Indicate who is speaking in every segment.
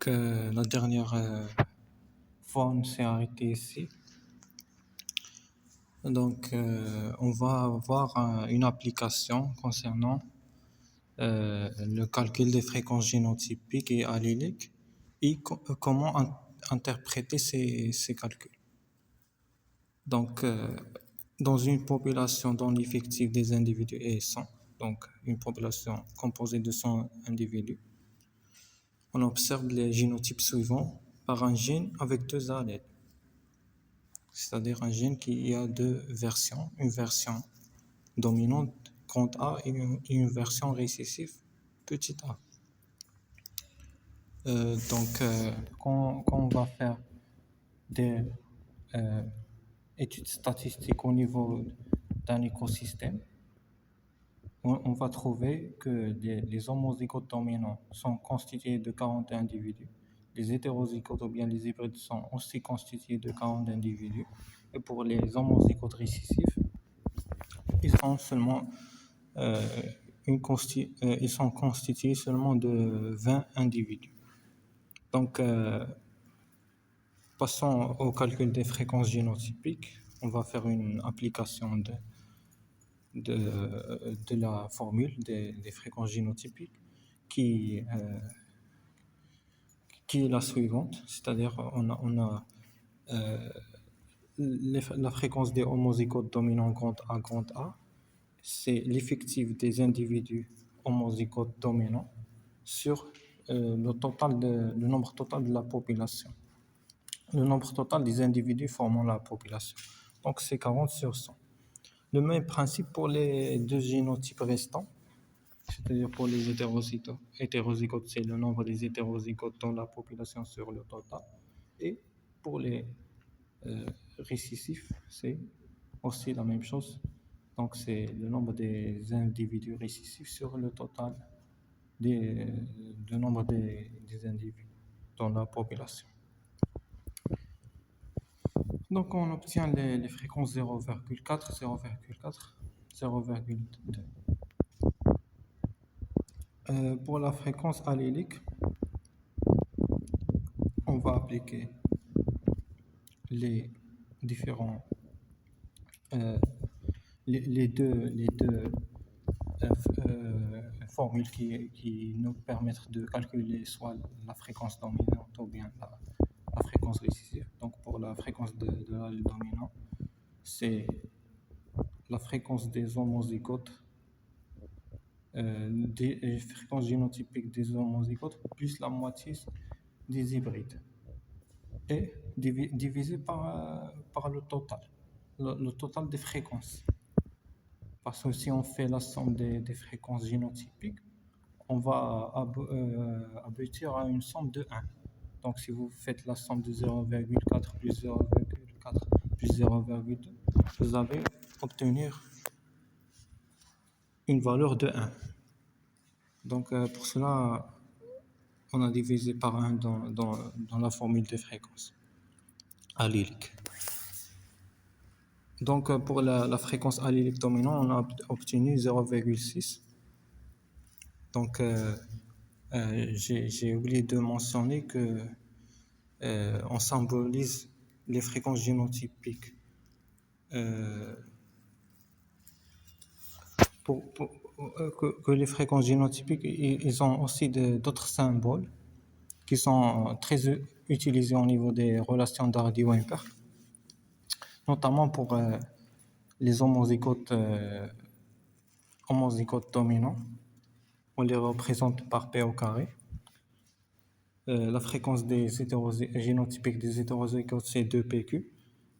Speaker 1: La dernière fois, on s'est arrêté ici. On va avoir une application concernant le calcul des fréquences génotypiques et alléliques et comment interpréter ces calculs. Donc, euh, dans une population dont l'effectif des individus est 100, donc une population composée de 100 individus, on observe les génotypes suivants par un gène avec deux allèles, c'est-à-dire un gène qui a deux versions, une version dominante grand A et une version récessive petit a. Quand on va faire des euh, études statistiques au niveau d'un écosystème, on va trouver que les homozygotes dominants sont constitués de 40 individus, les hétérozygotes ou bien les hybrides sont aussi constitués de 40 individus, et pour les homozygotes récessifs, ils sont seulement euh, ils sont constitués seulement de 20 individus. Donc, passons au calcul des fréquences génotypiques. On va faire une application de la formule des fréquences génotypiques qui, euh, qui est la suivante, c'est-à-dire on a la fréquence des homozygotes dominants grand A, c'est l'effectif des individus homozygotes dominants sur le nombre total de la population, le nombre total des individus formant la population. Donc c'est 40 sur 100. Le même principe pour les deux génotypes restants, c'est-à-dire pour les hétérozygotes, c'est le nombre des hétérozygotes dans la population sur le total. Et pour les récessifs, c'est aussi la même chose. Donc c'est le nombre des individus récessifs sur le total du nombre des individus dans la population. Donc on obtient les fréquences 0,4, 0,4, 0,2. Pour la fréquence allélique, on va appliquer les différents euh, les deux formules qui nous permettent de calculer soit la fréquence dominante ou bien la fréquence récessive. Donc pour la fréquence de l'allèle dominant, c'est la fréquence des homozygotes, des fréquences génotypiques des homozygotes plus la moitié des hybrides et divisé par le total, le total des fréquences. Parce que si on fait la somme des fréquences génotypiques, on va aboutir à une somme de 1. Donc si vous faites la somme de 0,4 plus 0,4 plus 0,2, vous allez obtenir une valeur de 1. Donc pour cela, on a divisé par 1 dans la formule des fréquences alléliques. Donc pour la fréquence allélique dominante, on a obtenu 0,6. Donc j'ai oublié de mentionner que on symbolise les fréquences génotypiques que les fréquences génotypiques, ils ont aussi d'autres symboles qui sont très utilisés au niveau des relations d'Hardy-Weinberg, notamment pour les homozygotes dominants. On les représente par P au carré. La fréquence des génotypiques des hétérozygotes, c'est 2PQ.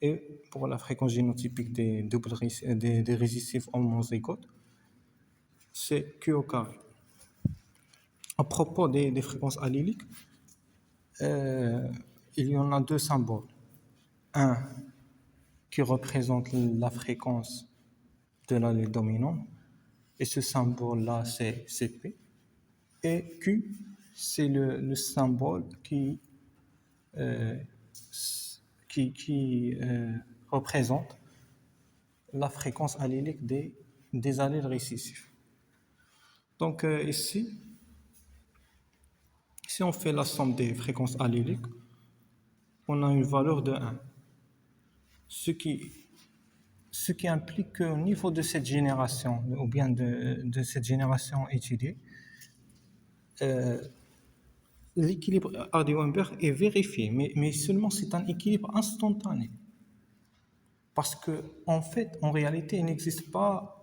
Speaker 1: Et pour la fréquence génotypique des récessifs homozygotes, c'est Q au carré. À propos des fréquences alléliques, il y en a deux symboles. Un qui représente la fréquence de l'allèle dominant, et ce symbole-là, c'est P. Et Q, c'est le symbole qui représente la fréquence allélique des allèles récessifs. Donc ici Si on fait la somme des fréquences alléliques, on a une valeur de 1. Ce qui, ce qui implique qu'au niveau de cette génération, ou bien de cette génération étudiée, l'équilibre Hardy-Weinberg est vérifié, mais seulement c'est un équilibre instantané. Parce que, en fait, en réalité, il n'existe pas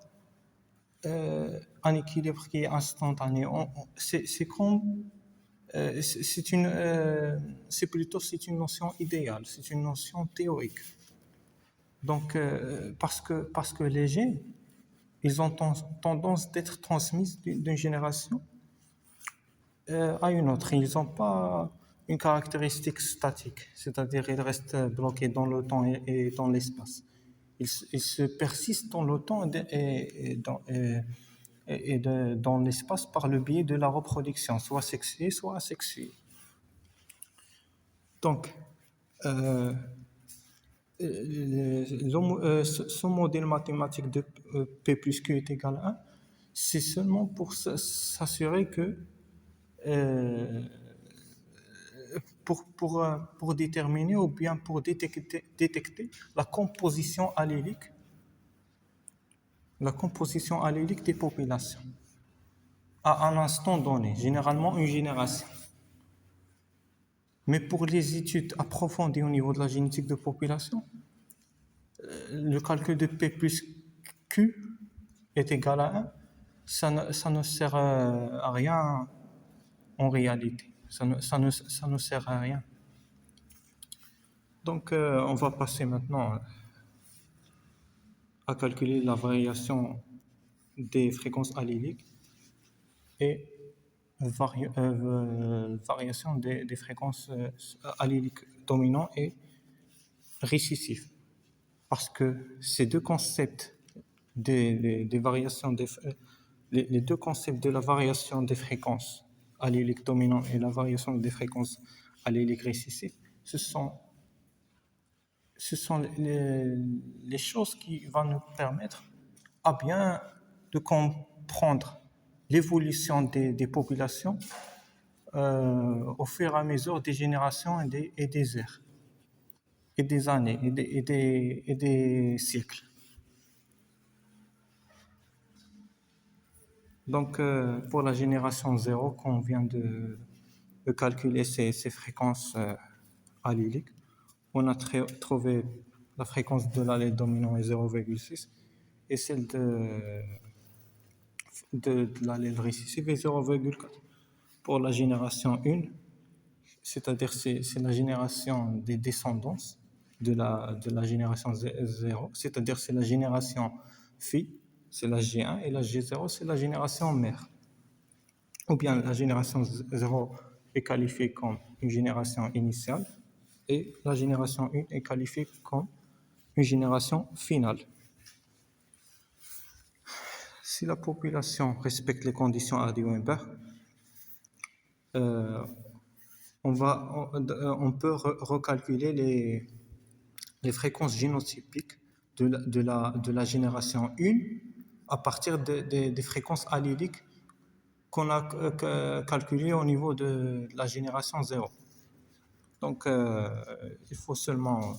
Speaker 1: un équilibre qui est instantané. C'est comme, c'est plutôt c'est une notion idéale, c'est une notion théorique. Donc, parce que les gènes, ils ont tendance d'être transmis d'une génération à une autre. Ils n'ont pas une caractéristique statique, c'est-à-dire ils restent bloqués dans le temps et dans l'espace. Ils se persistent dans le temps dans l'espace par le biais de la reproduction, soit sexuée, soit asexuée. Donc, euh, ce modèle mathématique de P plus Q est égal à 1, c'est seulement pour s'assurer que euh, pour déterminer ou bien pour détecter la composition allélique des populations à un instant donné, généralement une génération. Mais pour les études approfondies au niveau de la génétique de population, le calcul de P plus Q est égal à 1. Ça ne sert à rien en réalité. Ça ne sert à rien. Donc, on va passer maintenant à calculer la variation des fréquences alléliques et variation des fréquences alléliques dominants et récessifs. Parce que ces deux concepts des variations les deux concepts de la variation des fréquences alléliques dominantes et la variation des fréquences alléliques récessives, ce sont les choses qui vont nous permettre à bien de comprendre l'évolution des populations au fur et à mesure des générations et des ères, et des années, et des siècles. Donc, pour la génération 0, qu'on vient de calculer ces fréquences alléliques, on a trouvé la fréquence de l'allèle dominant est 0,6 et celle de l'allèle récessif est 0,4. Pour la génération 1, c'est-à-dire c'est la génération des descendances de la génération 0, c'est-à-dire c'est la génération phi, c'est la G1, et la G0, c'est la génération mère. Ou bien la génération 0 est qualifiée comme une génération initiale, et la génération 1 est qualifiée comme une génération finale. Si la population respecte les conditions Hardy-Weinberg, euh, on peut recalculer les fréquences génotypiques de la génération 1 à partir des fréquences alléliques qu'on a calculées au niveau de la génération 0. Donc, il faut seulement,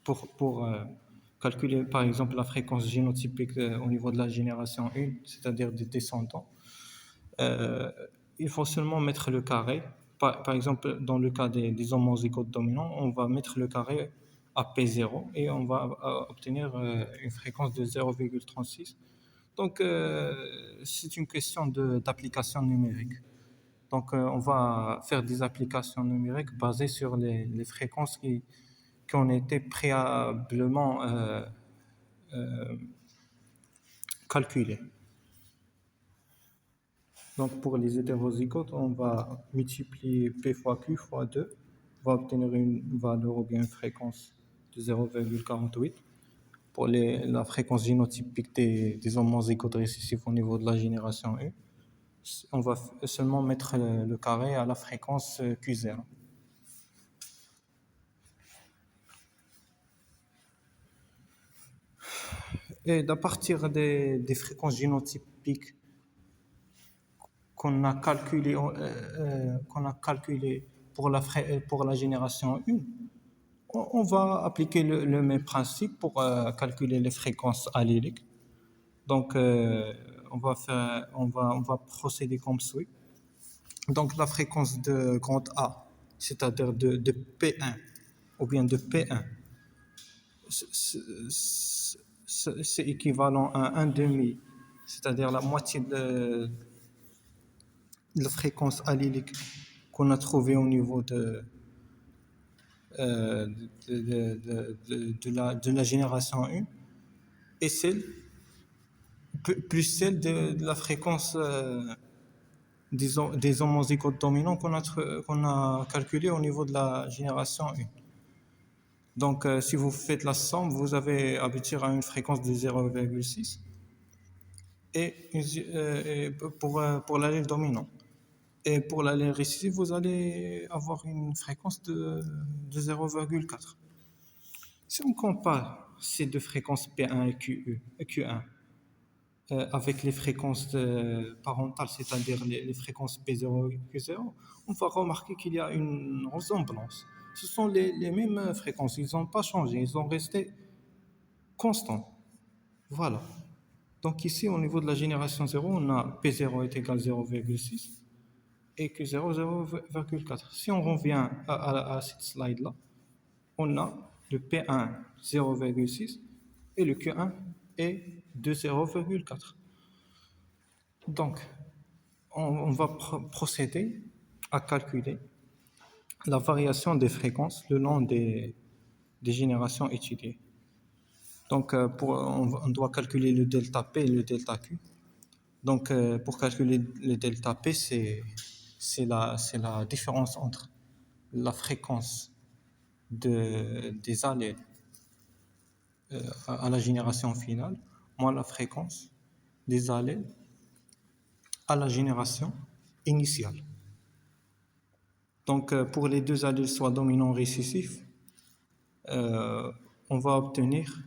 Speaker 1: pour calculer par exemple la fréquence génotypique au niveau de la génération 1, c'est-à-dire des descendants, euh, il faut seulement mettre le carré. Par exemple, dans le cas des homozygotes dominants, on va mettre le carré à P0 et on va obtenir une fréquence de 0,36. Donc, c'est une question d'application numérique. Donc, on va faire des applications numériques basées sur les fréquences qui ont été préalablement calculées. Donc, pour les hétérozygotes, on va multiplier P fois Q fois 2, on va obtenir une valeur ou bien une fréquence de 0,48. Pour la fréquence génotypique des homozygotes récessifs au niveau de la génération 1, on va seulement mettre le carré à la fréquence Q0. Et à partir des fréquences génotypiques qu'on a calculé pour la génération 1, on va appliquer le même principe pour calculer les fréquences alléliques. Donc, on va procéder comme suit. Donc, la fréquence de grande A, c'est-à-dire de P1 ou bien de P1, c'est équivalent à un demi, c'est-à-dire la moitié de la fréquence allélique qu'on a trouvée au niveau de la génération 1, et celle, plus celle de la fréquence des homozygotes dominants qu'on a calculé au niveau de la génération 1. Donc, si vous faites la somme, vous avez abouti à une fréquence de 0,6 pour l'allèle dominant. Et pour l'allèle récessif, vous allez avoir une fréquence de 0,4. Si on compare ces deux fréquences P1 et Q1 avec les fréquences parentales, c'est-à-dire les fréquences P0 et Q0, on va remarquer qu'il y a une ressemblance. Ce sont les mêmes fréquences, ils n'ont pas changé, ils ont resté constants. Voilà. Donc ici, au niveau de la génération 0, on a P0 est égal à 0,6 et Q0 0,4. Si on revient à cette slide-là, on a le P1 0,6 et le Q1 est de 0,4. Donc, on va procéder à calculer la variation des fréquences le long des générations étudiées. Donc, on doit calculer le delta P et le delta Q. Donc, pour calculer le delta P, c'est la différence entre la fréquence des allèles à la génération finale, moins la fréquence des allèles à la génération initiale. Donc, pour les deux allèles, soit dominant ou récessif, on va obtenir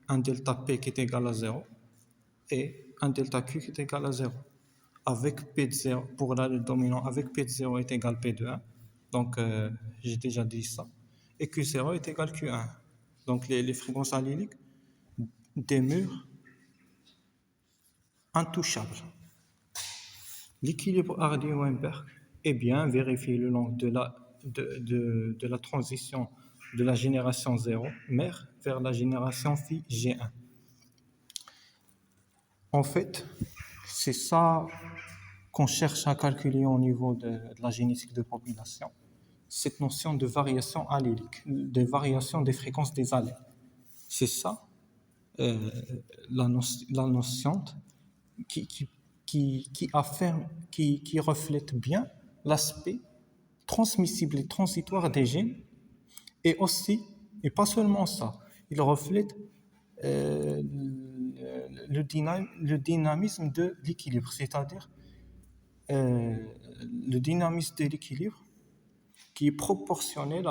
Speaker 1: un delta P qui est égal à 0 et un delta Q qui est égal à 0. Avec P de 0, pour l'allèle dominant, avec P de 0 est égal à P de 1. Donc, j'ai déjà dit ça. Et Q0 est égal à Q1. Donc, les fréquences alléliques demeurent intouchables. L'équilibre Hardy-Weinberg est bien vérifié le long de la transition de la génération 0 mère vers la génération phi G1. En fait, c'est ça qu'on cherche à calculer au niveau de la génétique de population, cette notion de variation allélique, de variation des fréquences des allèles. C'est ça la notion qui affirme, qui reflète bien l'aspect transmissible et transitoire des gènes, et aussi, et pas seulement ça, il reflète le dynamisme de l'équilibre, c'est-à-dire le dynamisme de l'équilibre qui est proportionnel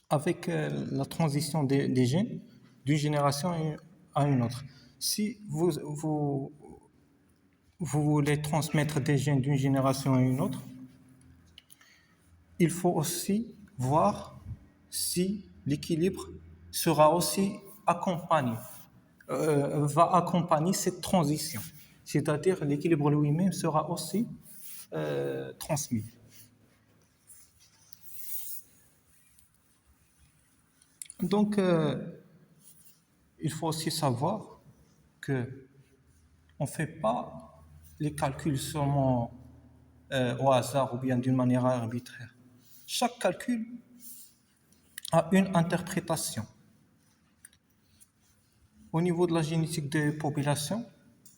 Speaker 1: avec la transition des gènes d'une génération à une autre. Si vous voulez transmettre des gènes d'une génération à une autre, il faut aussi voir si l'équilibre sera aussi accompagné, va accompagner cette transition. C'est-à-dire l'équilibre lui-même sera aussi transmis. Donc, il faut aussi savoir que on ne fait pas les calculs seulement au hasard ou bien d'une manière arbitraire. Chaque calcul a une interprétation. Au niveau de la génétique des populations,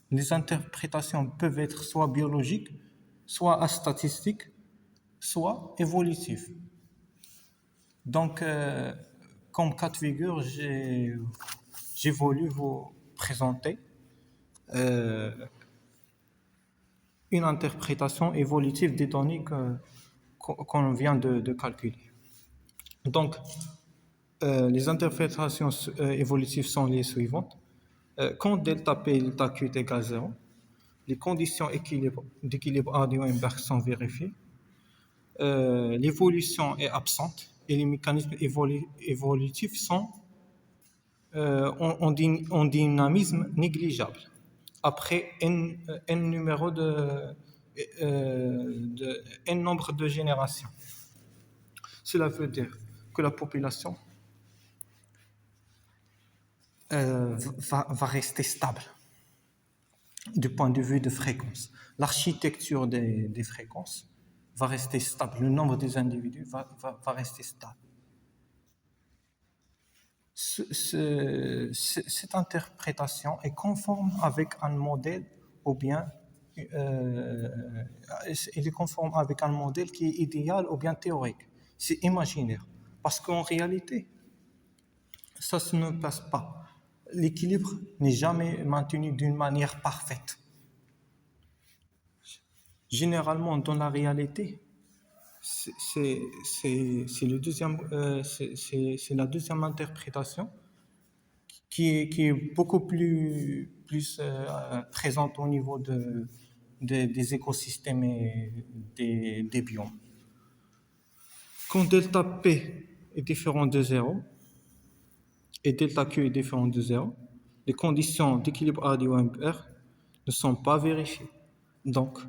Speaker 1: les interprétations peuvent être soit biologiques, soit statistiques, soit évolutives. Donc, comme cas de figure, j'ai voulu vous présenter une interprétation évolutive des données qu'on vient de calculer. Donc, les interprétations évolutives sont les suivantes. Quand delta P et delta Q est égal à 0, les conditions d'équilibre Hardy-Weinberg sont vérifiées, l'évolution est absente et les mécanismes évolutifs sont en dynamisme négligeable après n numéro n nombre de générations. Cela veut dire que la population va rester stable du point de vue de fréquence. L'architecture des fréquences va rester stable, le nombre des individus va rester stable. Cette interprétation est conforme avec un modèle ou bien il est conforme avec un modèle qui est idéal ou bien théorique. C'est imaginaire. Parce qu'en réalité, ça ne passe pas. L'équilibre n'est jamais maintenu d'une manière parfaite. Généralement, dans la réalité, c'est la deuxième interprétation qui est beaucoup plus présente au niveau des écosystèmes et des biomes. Quand delta P est différent de 0 et delta Q est différent de 0, les conditions d'équilibre Hardy-Weinberg ne sont pas vérifiées. Donc,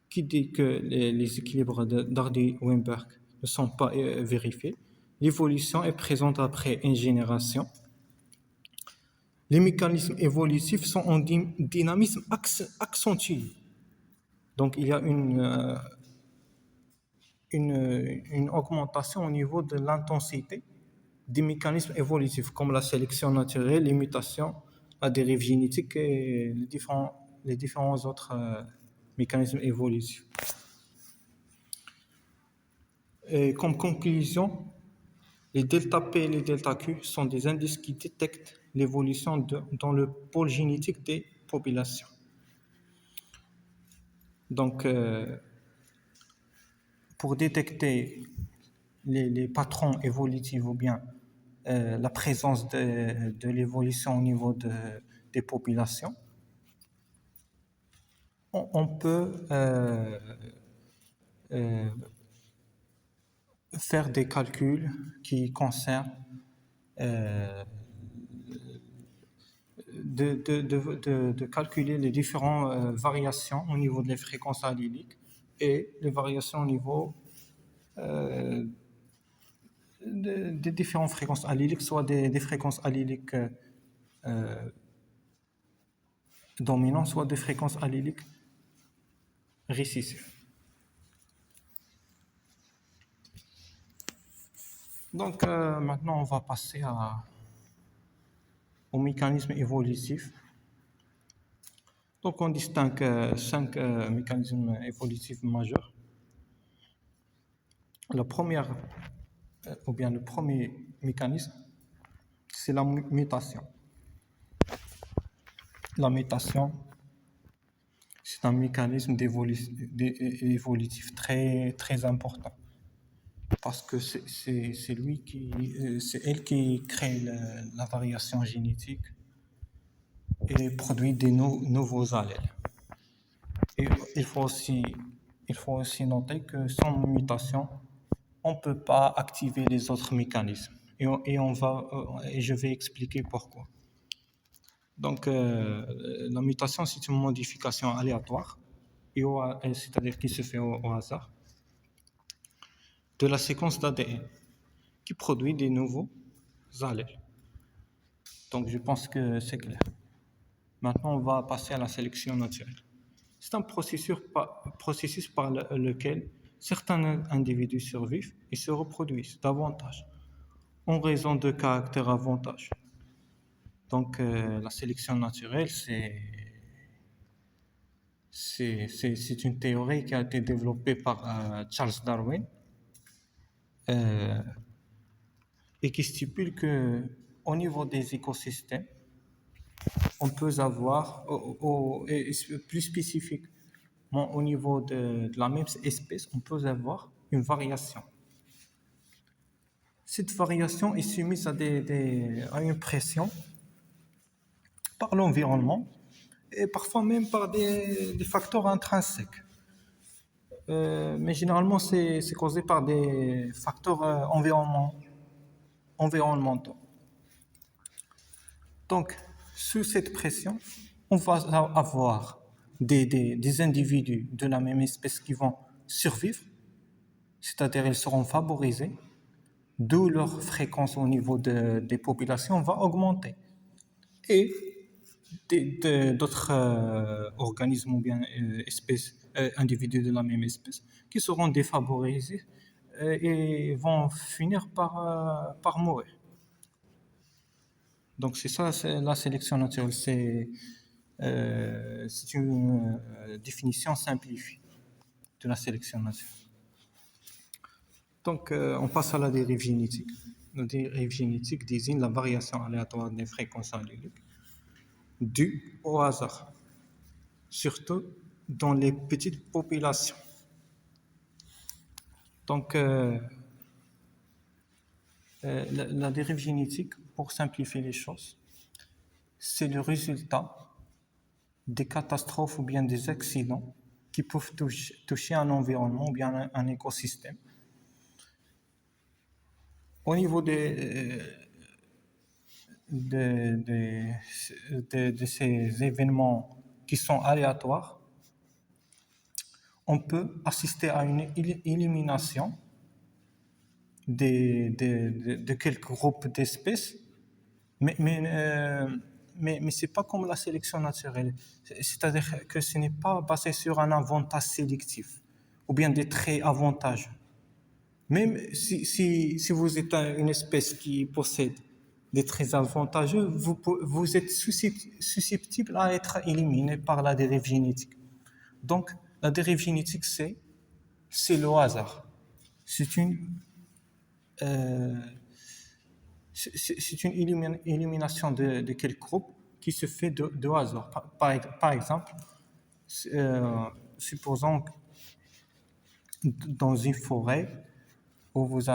Speaker 1: qui dit que les équilibres d'Hardy-Weinberg ne sont pas vérifiés, l'évolution est présente après une génération. Les mécanismes évolutifs sont en dynamisme accentué. Donc, il y a une augmentation au niveau de l'intensité des mécanismes évolutifs, comme la sélection naturelle, l'imitation, la dérive génétique et les différents autres mécanismes évolutifs. Et comme conclusion, les delta P et les delta Q sont des indices qui détectent l'évolution dans le pôle génétique des populations. Donc, pour détecter les patrons évolutifs ou bien la présence de l'évolution au niveau des populations, on peut faire des calculs qui concernent de calculer les différentes variations au niveau des fréquences allyliques et les variations au niveau des différentes fréquences allyliques, soit des fréquences allyliques dominantes, soit des fréquences allyliques récessives. Donc maintenant, on va passer au mécanisme évolutif. Donc on distingue 5 mécanismes évolutifs majeurs. La première, ou bien le premier mécanisme, c'est la mutation. La mutation, c'est un mécanisme évolutif très, très important. Parce que c'est elle qui crée la variation génétique et produit des nouveaux allèles. Et il faut aussi noter que sans mutation, on ne peut pas activer les autres mécanismes. Et je vais expliquer pourquoi. Donc, la mutation, c'est une modification aléatoire, c'est-à-dire qui se fait au hasard, de la séquence d'ADN, qui produit des nouveaux allèles. Donc, je pense que c'est clair. Maintenant, on va passer à la sélection naturelle. C'est un processus par lequel certains individus survivent et se reproduisent davantage en raison de caractères avantageux. Donc, la sélection naturelle, c'est une théorie qui a été développée par Charles Darwin et qui stipule que au niveau des écosystèmes, on peut avoir, et plus spécifiquement au niveau de la même espèce, on peut avoir une variation. Cette variation est soumise à une pression par l'environnement et parfois même par des facteurs intrinsèques. Mais généralement, c'est causé par des facteurs environnementaux. Donc, sous cette pression, on va avoir des individus de la même espèce qui vont survivre, c'est-à-dire ils seront favorisés, d'où leur fréquence au niveau des populations va augmenter. Et d'autres organismes ou bien espèces, individus de la même espèce, qui seront défavorisés et vont finir par mourir. Donc c'est ça, c'est la sélection naturelle. C'est une définition simplifiée de la sélection naturelle. Donc on passe à la dérive génétique. La dérive génétique désigne la variation aléatoire des fréquences alléliques due au hasard, surtout dans les petites populations. Donc la dérive génétique, pour simplifier les choses, c'est le résultat des catastrophes ou bien des accidents qui peuvent toucher un environnement ou bien un écosystème. Au niveau de ces événements qui sont aléatoires, on peut assister à une élimination de quelques groupes d'espèces, mais ce n'est pas comme la sélection naturelle. C'est-à-dire que ce n'est pas basé sur un avantage sélectif ou bien des traits avantageux. Même si vous êtes une espèce qui possède des traits avantageux, vous êtes susceptible à être éliminé par la dérive génétique. Donc, la dérive génétique, c'est le hasard. C'est une élimination de quelques groupes qui se fait de hasard. Par exemple, supposons que dans une forêt où vous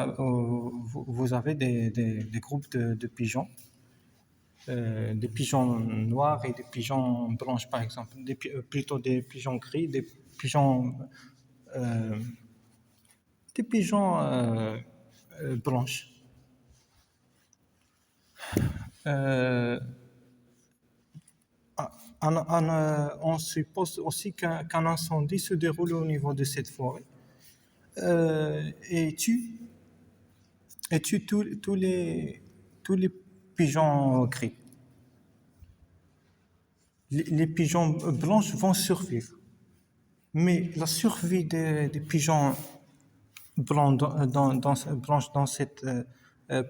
Speaker 1: avez des groupes de pigeons, des pigeons noirs et des pigeons blanches, par exemple, plutôt des pigeons gris, euh, des pigeons blanches. On suppose aussi qu'un incendie se déroule au niveau de cette forêt et tue tous les pigeons gris. Les pigeons blanches vont survivre, mais la survie des pigeons blancs blanches dans cette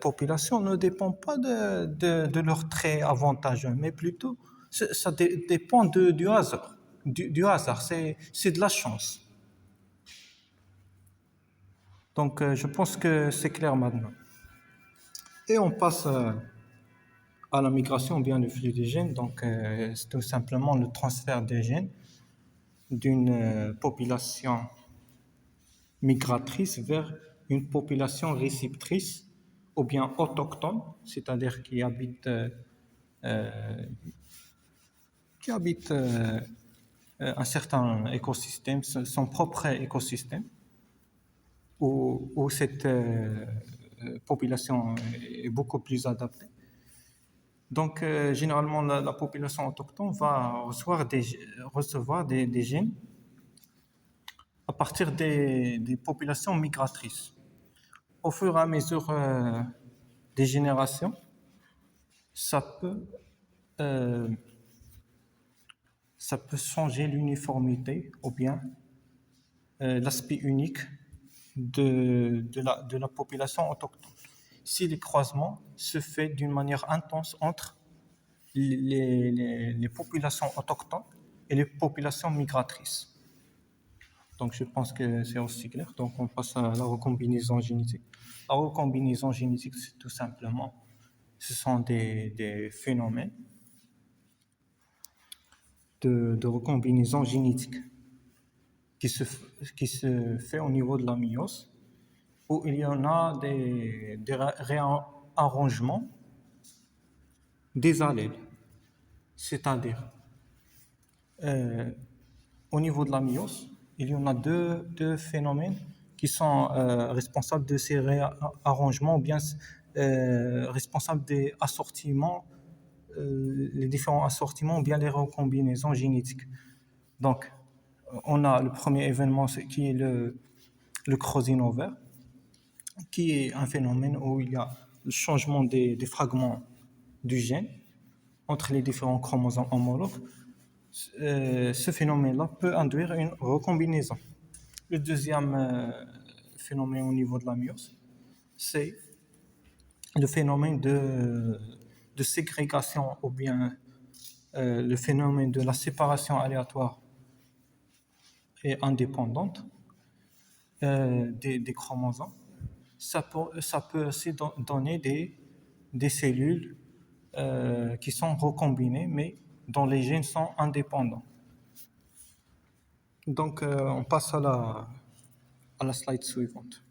Speaker 1: population ne dépend pas de leurs traits avantageux, mais plutôt ça dépend du hasard. Du hasard, c'est de la chance. Donc je pense que c'est clair maintenant. Et on passe à la migration ou bien le flux des gènes. Donc c'est tout simplement le transfert des gènes d'une population migratrice vers une population réceptrice ou bien autochtone, c'est-à-dire qui habite un certain écosystème, son propre écosystème, où cette population est beaucoup plus adaptée. Donc, généralement, la population autochtone va recevoir des gènes à partir des populations migratrices. Au fur et à mesure des générations, ça peut changer l'uniformité ou bien l'aspect unique de la population autochtone. Si le croisement se fait d'une manière intense entre les populations autochtones et les populations migratrices. Donc je pense que c'est aussi clair. Donc on passe à la recombinaison génétique. La recombinaison génétique, c'est tout simplement, ce sont des phénomènes de recombinaison génétique qui se fait au niveau de la méiose, où il y en a des réarrangements des allèles. C'est-à-dire, Euh, Au niveau de la myose, il y en a deux phénomènes qui sont responsables de ces réarrangements ou bien responsables des assortiments, les différents assortiments ou bien les recombinaisons génétiques. Donc, on a le premier événement qui est le crossover, qui est un phénomène où il y a le changement des fragments du gène entre les différents chromosomes homologues. Ce phénomène-là peut induire une recombinaison. Le deuxième phénomène au niveau de la myose, c'est le phénomène de ségrégation ou bien le phénomène de la séparation aléatoire et indépendante des chromosomes. Ça peut aussi donner des cellules qui sont recombinées, mais dont les gènes sont indépendants. Donc, on passe à la slide suivante.